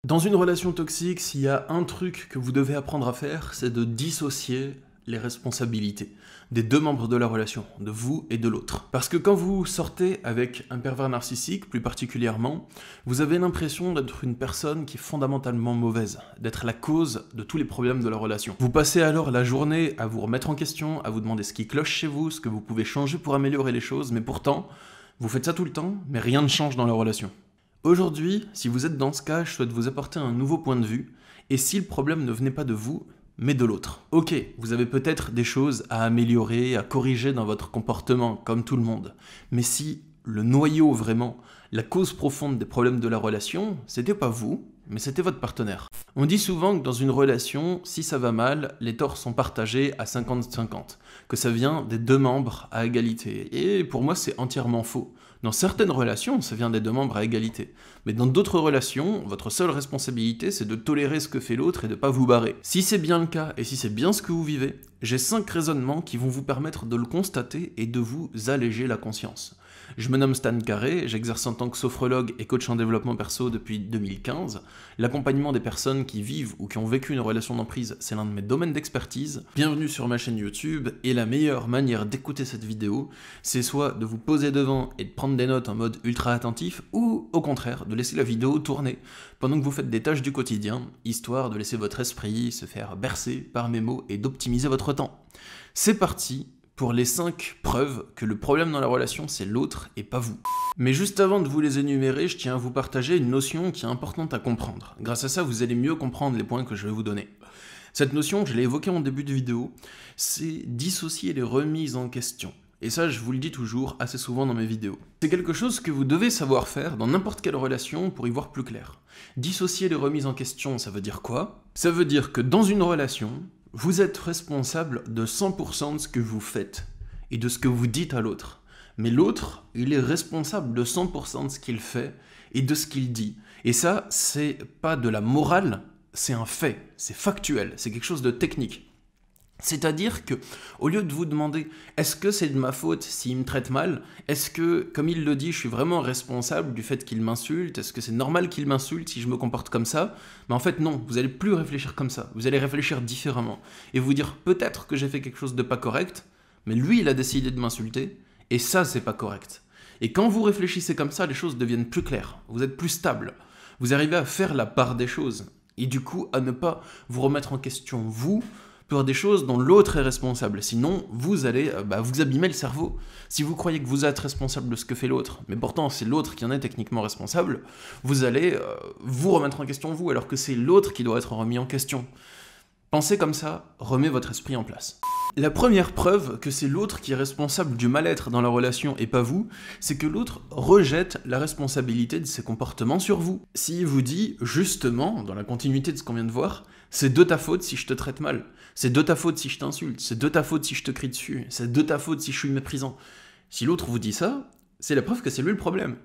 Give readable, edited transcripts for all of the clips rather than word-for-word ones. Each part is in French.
Dans une relation toxique, s'il y a un truc que vous devez apprendre à faire, c'est de dissocier les responsabilités des deux membres de la relation, de vous et de l'autre. Parce que quand vous sortez avec un pervers narcissique, plus particulièrement, vous avez l'impression d'être une personne qui est fondamentalement mauvaise, d'être la cause de tous les problèmes de la relation. Vous passez alors la journée à vous remettre en question, à vous demander ce qui cloche chez vous, ce que vous pouvez changer pour améliorer les choses, mais pourtant, vous faites ça tout le temps, mais rien ne change dans la relation. Aujourd'hui, si vous êtes dans ce cas, je souhaite vous apporter un nouveau point de vue, et si le problème ne venait pas de vous, mais de l'autre. Ok, vous avez peut-être des choses à améliorer, à corriger dans votre comportement, comme tout le monde, mais si le noyau vraiment, la cause profonde des problèmes de la relation, c'était pas vous, mais c'était votre partenaire. On dit souvent que dans une relation, si ça va mal, les torts sont partagés à 50-50, que ça vient des deux membres à égalité, et pour moi c'est entièrement faux. Dans certaines relations, ça vient des deux membres à égalité. Mais dans d'autres relations, votre seule responsabilité, c'est de tolérer ce que fait l'autre et de pas vous barrer. Si c'est bien le cas, et si c'est bien ce que vous vivez, j'ai 5 raisonnements qui vont vous permettre de le constater et de vous alléger la conscience. Je me nomme Stan Carré, j'exerce en tant que sophrologue et coach en développement perso depuis 2015. L'accompagnement des personnes qui vivent ou qui ont vécu une relation d'emprise, c'est l'un de mes domaines d'expertise. Bienvenue sur ma chaîne YouTube, et la meilleure manière d'écouter cette vidéo, c'est soit de vous poser devant et de prendre des notes en mode ultra attentif, ou au contraire, de laisser la vidéo tourner pendant que vous faites des tâches du quotidien, histoire de laisser votre esprit se faire bercer par mes mots et d'optimiser votre temps. C'est parti pour les 5 preuves que le problème dans la relation, c'est l'autre et pas vous. Mais juste avant de vous les énumérer, je tiens à vous partager une notion qui est importante à comprendre. Grâce à ça, vous allez mieux comprendre les points que je vais vous donner. Cette notion, je l'ai évoquée en début de vidéo, c'est dissocier les remises en question. Et ça, je vous le dis toujours assez souvent dans mes vidéos. C'est quelque chose que vous devez savoir faire dans n'importe quelle relation pour y voir plus clair. Dissocier les remises en question, ça veut dire quoi? Ça veut dire que dans une relation, vous êtes responsable de 100% de ce que vous faites et de ce que vous dites à l'autre. Mais l'autre, il est responsable de 100% de ce qu'il fait et de ce qu'il dit. Et ça, c'est pas de la morale, c'est un fait, c'est factuel, c'est quelque chose de technique. C'est-à-dire que, au lieu de vous demander est-ce que c'est de ma faute s'il me traite mal, est-ce que, comme il le dit, je suis vraiment responsable du fait qu'il m'insulte, est-ce que c'est normal qu'il m'insulte si je me comporte comme ça? Mais en fait non, vous allez plus réfléchir comme ça, vous allez réfléchir différemment, et vous dire peut-être que j'ai fait quelque chose de pas correct, mais lui il a décidé de m'insulter, et ça c'est pas correct. Et quand vous réfléchissez comme ça, les choses deviennent plus claires, vous êtes plus stable, vous arrivez à faire la part des choses, et du coup à ne pas vous remettre en question vous, pour des choses dont l'autre est responsable. Sinon, vous allez vous abîmer le cerveau. Si vous croyez que vous êtes responsable de ce que fait l'autre, mais pourtant c'est l'autre qui en est techniquement responsable, vous allez vous remettre en question vous, alors que c'est l'autre qui doit être remis en question. Pensez comme ça, remet votre esprit en place. La première preuve que c'est l'autre qui est responsable du mal-être dans la relation et pas vous, c'est que l'autre rejette la responsabilité de ses comportements sur vous. S'il vous dit, justement, dans la continuité de ce qu'on vient de voir, c'est de ta faute si je te traite mal, c'est de ta faute si je t'insulte, c'est de ta faute si je te crie dessus, c'est de ta faute si je suis méprisant. Si l'autre vous dit ça, c'est la preuve que c'est lui le problème.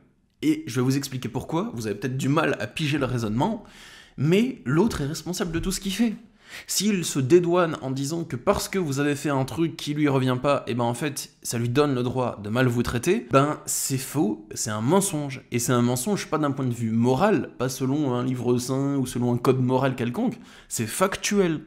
Et je vais vous expliquer pourquoi, vous avez peut-être du mal à piger le raisonnement, mais l'autre est responsable de tout ce qu'il fait. S'il se dédouane en disant que parce que vous avez fait un truc qui lui revient pas, et ben en fait, ça lui donne le droit de mal vous traiter, ben c'est faux, c'est un mensonge. Et c'est un mensonge pas d'un point de vue moral, pas selon un livre saint ou selon un code moral quelconque, c'est factuel.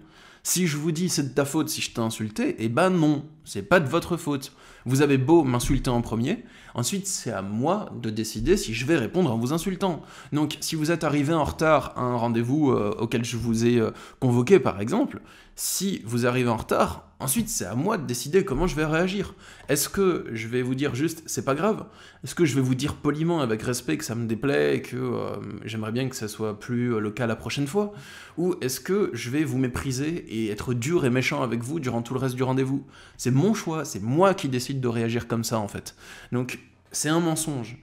Si je vous dis c'est de ta faute si je t'ai insulté, eh ben non, c'est pas de votre faute. Vous avez beau m'insulter en premier, ensuite c'est à moi de décider si je vais répondre en vous insultant. Donc si vous êtes arrivé en retard à un rendez-vous auquel je vous ai convoqué par exemple, si vous arrivez en retard, ensuite c'est à moi de décider comment je vais réagir. Est-ce que je vais vous dire juste c'est pas grave? Est-ce que je vais vous dire poliment avec respect que ça me déplaît et que j'aimerais bien que ça soit plus le cas la prochaine fois? Ou est-ce que je vais vous mépriser et être dur et méchant avec vous durant tout le reste du rendez-vous? C'est mon choix, c'est moi qui décide de réagir comme ça en fait. Donc c'est un mensonge.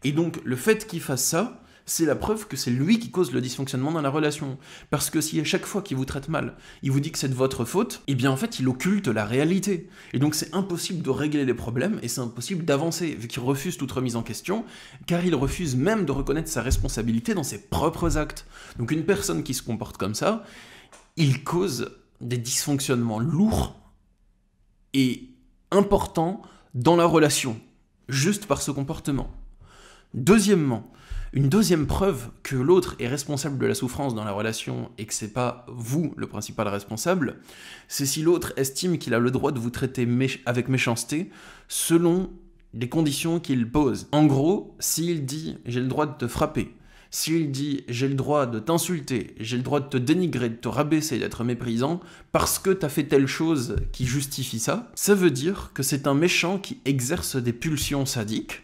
Et donc le fait qu'il fasse ça, c'est la preuve que c'est lui qui cause le dysfonctionnement dans la relation. Parce que si à chaque fois qu'il vous traite mal, il vous dit que c'est de votre faute, eh bien en fait il occulte la réalité. Et donc c'est impossible de régler les problèmes et c'est impossible d'avancer, vu qu'il refuse toute remise en question, car il refuse même de reconnaître sa responsabilité dans ses propres actes. Donc une personne qui se comporte comme ça, il cause des dysfonctionnements lourds et importants dans la relation, juste par ce comportement. Deuxièmement, Une deuxième preuve que l'autre est responsable de la souffrance dans la relation et que c'est pas vous le principal responsable, c'est si l'autre estime qu'il a le droit de vous traiter avec méchanceté selon les conditions qu'il pose. En gros, s'il dit « j'ai le droit de te frapper », s'il dit « j'ai le droit de t'insulter, j'ai le droit de te dénigrer, de te rabaisser, d'être méprisant, parce que t'as fait telle chose qui justifie ça », ça veut dire que c'est un méchant qui exerce des pulsions sadiques,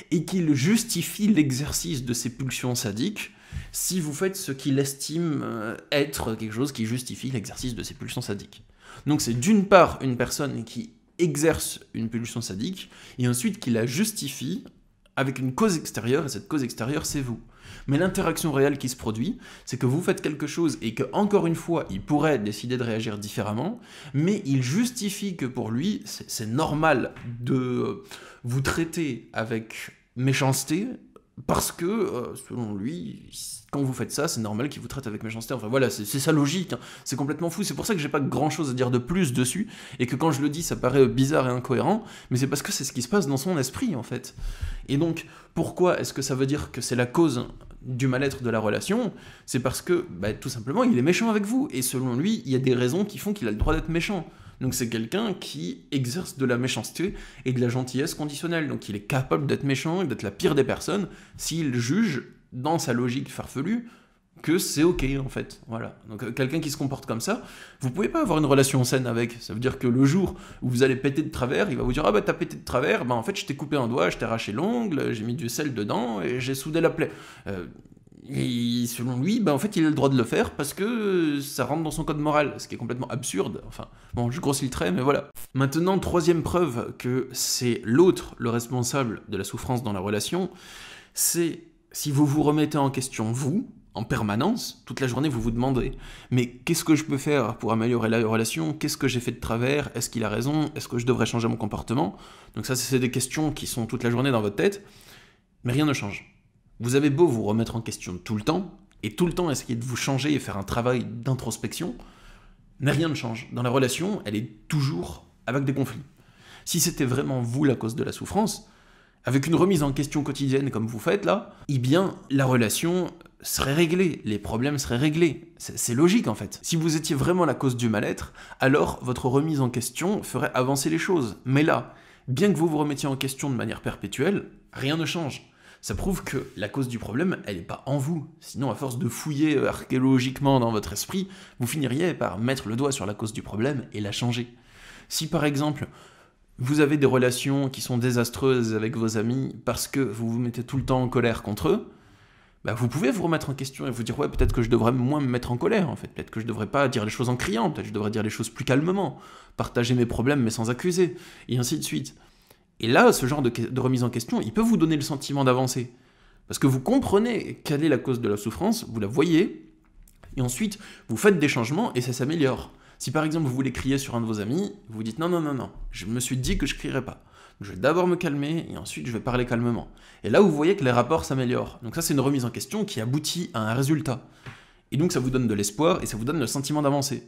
et qu'il justifie l'exercice de ces pulsions sadiques si vous faites ce qu'il estime être quelque chose qui justifie l'exercice de ces pulsions sadiques. Donc c'est d'une part une personne qui exerce une pulsion sadique, et ensuite qui la justifie avec une cause extérieure, et cette cause extérieure, c'est vous. Mais l'interaction réelle qui se produit, c'est que vous faites quelque chose et que, encore une fois, il pourrait décider de réagir différemment, mais il justifie que pour lui, c'est normal de vous traiter avec méchanceté, parce que, selon lui, quand vous faites ça, c'est normal qu'il vous traite avec méchanceté. Enfin voilà, c'est sa logique, hein. C'est complètement fou. C'est pour ça que j'ai pas grand-chose à dire de plus dessus, et que quand je le dis, ça paraît bizarre et incohérent, mais c'est parce que c'est ce qui se passe dans son esprit, en fait. Et donc, pourquoi est-ce que ça veut dire que c'est la cause du mal-être de la relation? C'est parce que, tout simplement, il est méchant avec vous, et selon lui, il y a des raisons qui font qu'il a le droit d'être méchant. Donc c'est quelqu'un qui exerce de la méchanceté et de la gentillesse conditionnelle. Donc il est capable d'être méchant et d'être la pire des personnes s'il juge, dans sa logique farfelue, que c'est ok en fait. Voilà. Donc quelqu'un qui se comporte comme ça, vous pouvez pas avoir une relation saine avec. Ça veut dire que le jour où vous allez péter de travers, il va vous dire « Ah bah t'as pété de travers, en fait je t'ai coupé un doigt, je t'ai arraché l'ongle, j'ai mis du sel dedans et j'ai soudé la plaie. » Et selon lui, en fait, il a le droit de le faire parce que ça rentre dans son code moral, ce qui est complètement absurde. Enfin, bon, je grossis le trait, mais voilà. Maintenant, troisième preuve que c'est l'autre le responsable de la souffrance dans la relation, c'est si vous vous remettez en question, vous, en permanence, toute la journée, vous vous demandez « Mais qu'est-ce que je peux faire pour améliorer la relation? Qu'est-ce que j'ai fait de travers? Est-ce qu'il a raison? Est-ce que je devrais changer mon comportement ?» Donc ça, c'est des questions qui sont toute la journée dans votre tête, mais rien ne change. Vous avez beau vous remettre en question tout le temps, et tout le temps essayer de vous changer et faire un travail d'introspection, mais rien ne change. Dans la relation, elle est toujours avec des conflits. Si c'était vraiment vous la cause de la souffrance, avec une remise en question quotidienne comme vous faites là, eh bien, la relation serait réglée, les problèmes seraient réglés. C'est logique en fait. Si vous étiez vraiment la cause du mal-être, alors votre remise en question ferait avancer les choses. Mais là, bien que vous vous remettiez en question de manière perpétuelle, rien ne change. Ça prouve que la cause du problème, elle n'est pas en vous. Sinon, à force de fouiller archéologiquement dans votre esprit, vous finiriez par mettre le doigt sur la cause du problème et la changer. Si par exemple, vous avez des relations qui sont désastreuses avec vos amis parce que vous vous mettez tout le temps en colère contre eux, vous pouvez vous remettre en question et vous dire « Ouais, peut-être que je devrais moins me mettre en colère, en fait. Peut-être que je devrais pas dire les choses en criant, peut-être que je devrais dire les choses plus calmement, partager mes problèmes mais sans accuser, et ainsi de suite. » Et là, ce genre de remise en question, il peut vous donner le sentiment d'avancer. Parce que vous comprenez quelle est la cause de la souffrance, vous la voyez, et ensuite, vous faites des changements et ça s'améliore. Si par exemple, vous voulez crier sur un de vos amis, vous dites « Non, non, non, non, je me suis dit que je crierais pas. Je vais d'abord me calmer et ensuite je vais parler calmement. » Et là, vous voyez que les rapports s'améliorent. Donc ça, c'est une remise en question qui aboutit à un résultat. Et donc ça vous donne de l'espoir et ça vous donne le sentiment d'avancer.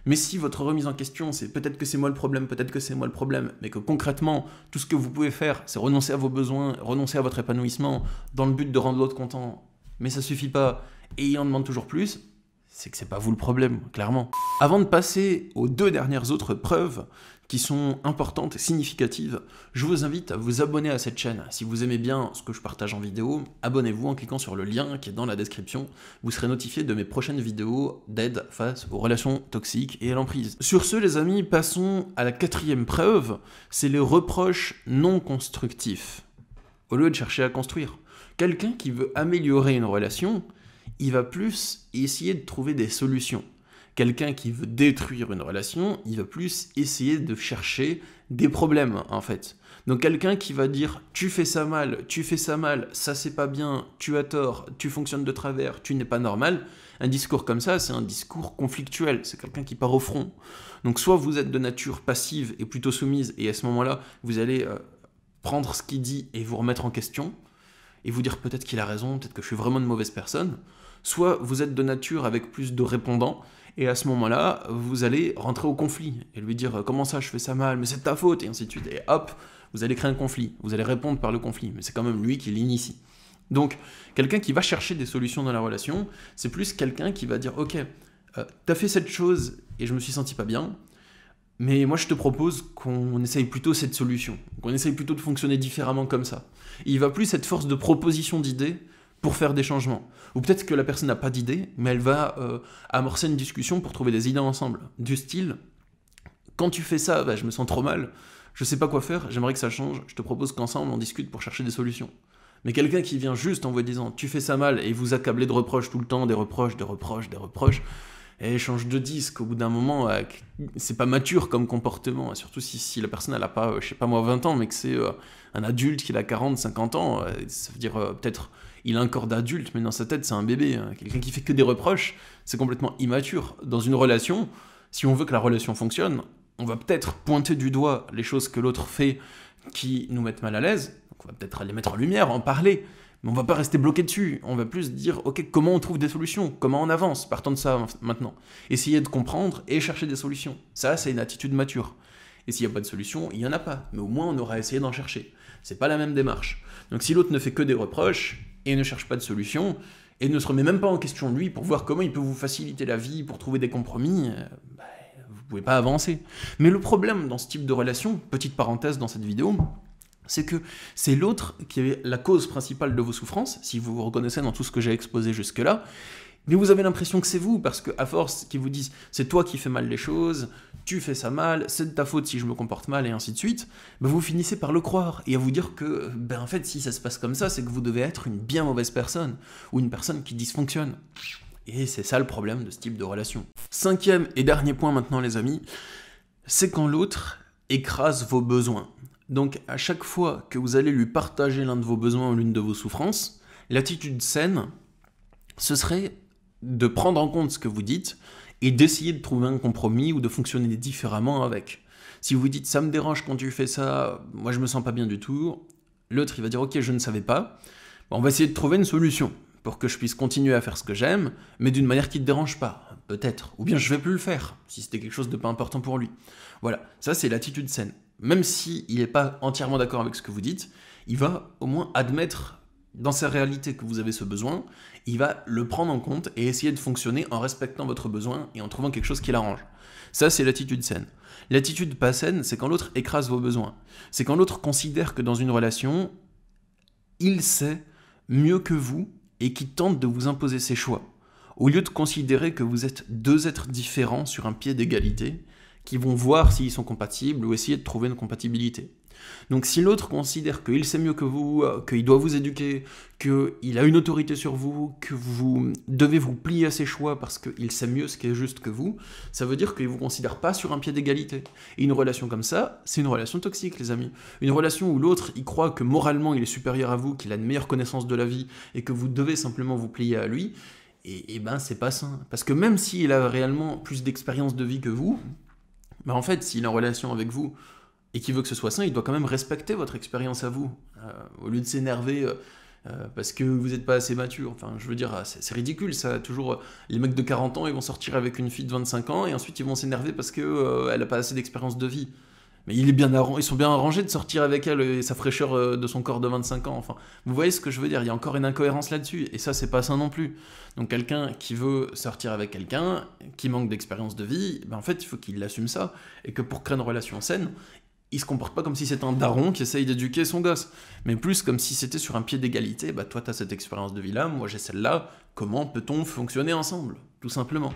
Mais si votre remise en question, c'est peut-être que c'est moi le problème, peut-être que c'est moi le problème, mais que concrètement, tout ce que vous pouvez faire, c'est renoncer à vos besoins, renoncer à votre épanouissement, dans le but de rendre l'autre content, mais ça suffit pas, et il en demande toujours plus, c'est que c'est pas vous le problème, clairement. Avant de passer aux deux dernières autres preuves, qui sont importantes et significatives, je vous invite à vous abonner à cette chaîne. Si vous aimez bien ce que je partage en vidéo, abonnez-vous en cliquant sur le lien qui est dans la description. Vous serez notifié de mes prochaines vidéos d'aide face aux relations toxiques et à l'emprise. Sur ce, les amis, passons à la quatrième preuve, c'est les reproches non constructifs. Au lieu de chercher à construire. Quelqu'un qui veut améliorer une relation, il va plus essayer de trouver des solutions. Quelqu'un qui veut détruire une relation, il va plus essayer de chercher des problèmes, en fait. Donc quelqu'un qui va dire « tu fais ça mal, ça c'est pas bien, tu as tort, tu fonctionnes de travers, tu n'es pas normal », un discours comme ça, c'est un discours conflictuel, c'est quelqu'un qui part au front. Donc soit vous êtes de nature passive et plutôt soumise, et à ce moment-là, vous allez prendre ce qu'il dit et vous remettre en question, et vous dire peut-être qu'il a raison, peut-être que je suis vraiment une mauvaise personne, soit vous êtes de nature avec plus de répondants, et à ce moment-là, vous allez rentrer au conflit, et lui dire « comment ça, je fais ça mal, mais c'est de ta faute », et ainsi de suite, et hop, vous allez créer un conflit, vous allez répondre par le conflit, mais c'est quand même lui qui l'initie. Donc, quelqu'un qui va chercher des solutions dans la relation, c'est plus quelqu'un qui va dire « Ok, t'as fait cette chose et je me suis senti pas bien, mais moi je te propose qu'on essaye plutôt cette solution, qu'on essaye plutôt de fonctionner différemment comme ça. » Il va plus être force de proposition d'idées pour faire des changements. Ou peut-être que la personne n'a pas d'idée, mais elle va amorcer une discussion pour trouver des idées ensemble. Du style « Quand tu fais ça, je me sens trop mal, je sais pas quoi faire, j'aimerais que ça change, je te propose qu'ensemble on discute pour chercher des solutions. » Mais quelqu'un qui vient juste en vous disant « tu fais ça mal » et vous accablez de reproches tout le temps, des reproches, et change de disque, au bout d'un moment, c'est pas mature comme comportement, surtout si la personne elle a pas, je sais pas moi, 20 ans, mais que c'est un adulte qui a 40, 50 ans, ça veut dire peut-être il a un corps d'adulte, mais dans sa tête c'est un bébé. Quelqu'un qui fait que des reproches, c'est complètement immature. Dans une relation, si on veut que la relation fonctionne, on va peut-être pointer du doigt les choses que l'autre fait qui nous mettent mal à l'aise, on va peut-être les mettre en lumière, en parler, mais on va pas rester bloqué dessus, on va plus dire, ok, comment on trouve des solutions, comment on avance, partons de ça maintenant. Essayer de comprendre et chercher des solutions. Ça, c'est une attitude mature. Et s'il n'y a pas de solution, il n'y en a pas, mais au moins on aura essayé d'en chercher. C'est pas la même démarche. Donc si l'autre ne fait que des reproches, et ne cherche pas de solution, et ne se remet même pas en question lui, pour voir comment il peut vous faciliter la vie, pour trouver des compromis, vous pouvez pas avancer. Mais le problème dans ce type de relation, petite parenthèse dans cette vidéo, c'est que c'est l'autre qui est la cause principale de vos souffrances, si vous vous reconnaissez dans tout ce que j'ai exposé jusque-là, mais vous avez l'impression que c'est vous, parce qu'à force qu'ils vous disent « c'est toi qui fais mal les choses, tu fais ça mal, c'est de ta faute si je me comporte mal » et ainsi de suite, vous finissez par le croire, et à vous dire que, en fait, si ça se passe comme ça, c'est que vous devez être une bien mauvaise personne, ou une personne qui dysfonctionne. Et c'est ça le problème de ce type de relation. 5e et dernier point maintenant, les amis, c'est quand l'autre écrase vos besoins. Donc à chaque fois que vous allez lui partager l'un de vos besoins ou l'une de vos souffrances, l'attitude saine, ce serait de prendre en compte ce que vous dites et d'essayer de trouver un compromis ou de fonctionner différemment avec. Si vous dites « ça me dérange quand tu fais ça, moi je me sens pas bien du tout », l'autre il va dire « ok, je ne savais pas », on va essayer de trouver une solution pour que je puisse continuer à faire ce que j'aime, mais d'une manière qui ne te dérange pas, peut-être. Ou bien je vais plus le faire, si c'était quelque chose de pas important pour lui. Voilà, ça c'est l'attitude saine. Même s'il n'est pas entièrement d'accord avec ce que vous dites, il va au moins admettre dans sa réalité que vous avez ce besoin, il va le prendre en compte et essayer de fonctionner en respectant votre besoin et en trouvant quelque chose qui l'arrange. Ça, c'est l'attitude saine. L'attitude pas saine, c'est quand l'autre écrase vos besoins. C'est quand l'autre considère que dans une relation, il sait mieux que vous et qui tente de vous imposer ses choix. Au lieu de considérer que vous êtes deux êtres différents sur un pied d'égalité, qui vont voir s'ils sont compatibles ou essayer de trouver une compatibilité. Donc si l'autre considère qu'il sait mieux que vous, qu'il doit vous éduquer, qu'il a une autorité sur vous, que vous devez vous plier à ses choix parce qu'il sait mieux ce qui est juste que vous, ça veut dire qu'il ne vous considère pas sur un pied d'égalité. Et une relation comme ça, c'est une relation toxique, les amis. Une relation où l'autre, il croit que moralement, il est supérieur à vous, qu'il a une meilleure connaissance de la vie et que vous devez simplement vous plier à lui, et c'est pas sain. Parce que même s'il a réellement plus d'expérience de vie que vous, en fait, s'il est en relation avec vous et qu'il veut que ce soit sain, il doit quand même respecter votre expérience à vous, au lieu de s'énerver parce que vous n'êtes pas assez mature. Enfin, je veux dire, c'est ridicule, ça. Toujours, les mecs de 40 ans, ils vont sortir avec une fille de 25 ans et ensuite ils vont s'énerver parce qu'elle n'a pas assez d'expérience de vie. Mais ils sont bien arrangés de sortir avec elle et sa fraîcheur de son corps de 25 ans. Enfin, vous voyez ce que je veux dire, il y a encore une incohérence là-dessus, et ça, c'est pas sain non plus. Donc quelqu'un qui veut sortir avec quelqu'un, qui manque d'expérience de vie, en fait, il faut qu'il assume ça, et que pour créer une relation saine, il se comporte pas comme si c'était un daron qui essaye d'éduquer son gosse, mais plus comme si c'était sur un pied d'égalité. Toi, t'as cette expérience de vie-là, moi j'ai celle-là, comment peut-on fonctionner ensemble, tout simplement.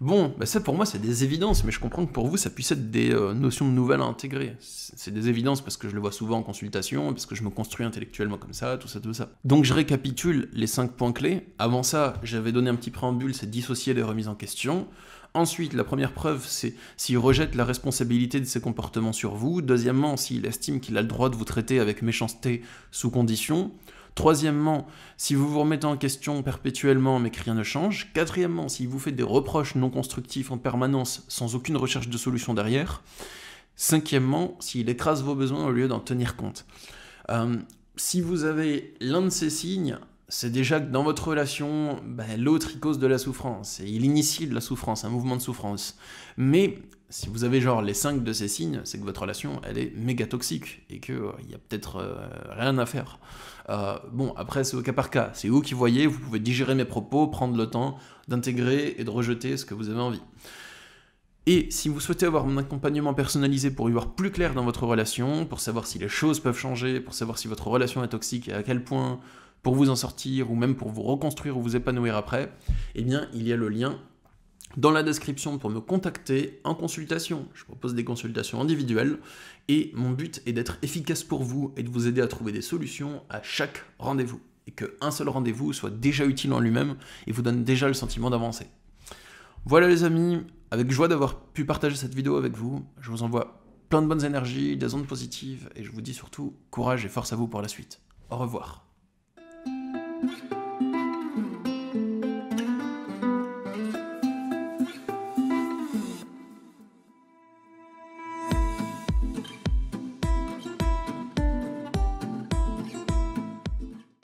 Bon, ça pour moi c'est des évidences, mais je comprends que pour vous ça puisse être des notions nouvelles à intégrer. C'est des évidences parce que je le vois souvent en consultation, parce que je me construis intellectuellement comme ça, tout ça. Donc je récapitule les 5 points clés. Avant ça, j'avais donné un petit préambule, c'est dissocier les remises en question. Ensuite, la première preuve, c'est s'il rejette la responsabilité de ses comportements sur vous. Deuxièmement, s'il estime qu'il a le droit de vous traiter avec méchanceté sous condition. Troisièmement, si vous vous remettez en question perpétuellement mais que rien ne change. Quatrièmement, s'il vous fait des reproches non constructifs en permanence sans aucune recherche de solution derrière. Cinquièmement, s'il écrase vos besoins au lieu d'en tenir compte. Si vous avez l'un de ces signes, c'est déjà que dans votre relation, l'autre il cause de la souffrance, et il initie de la souffrance, un mouvement de souffrance. Mais si vous avez genre les 5 de ces signes, c'est que votre relation, elle est méga toxique, et qu'il y a peut-être rien à faire. Bon, après, c'est au cas par cas, c'est vous qui voyez, vous pouvez digérer mes propos, prendre le temps d'intégrer et de rejeter ce que vous avez envie. Et si vous souhaitez avoir mon accompagnement personnalisé pour y voir plus clair dans votre relation, pour savoir si les choses peuvent changer, pour savoir si votre relation est toxique et à quel point, pour vous en sortir, ou même pour vous reconstruire ou vous épanouir après, eh bien, il y a le lien dans la description pour me contacter en consultation. Je propose des consultations individuelles, et mon but est d'être efficace pour vous et de vous aider à trouver des solutions à chaque rendez-vous. Et qu'un seul rendez-vous soit déjà utile en lui-même et vous donne déjà le sentiment d'avancer. Voilà les amis, avec joie d'avoir pu partager cette vidéo avec vous. Je vous envoie plein de bonnes énergies, des ondes positives, et je vous dis surtout courage et force à vous pour la suite. Au revoir.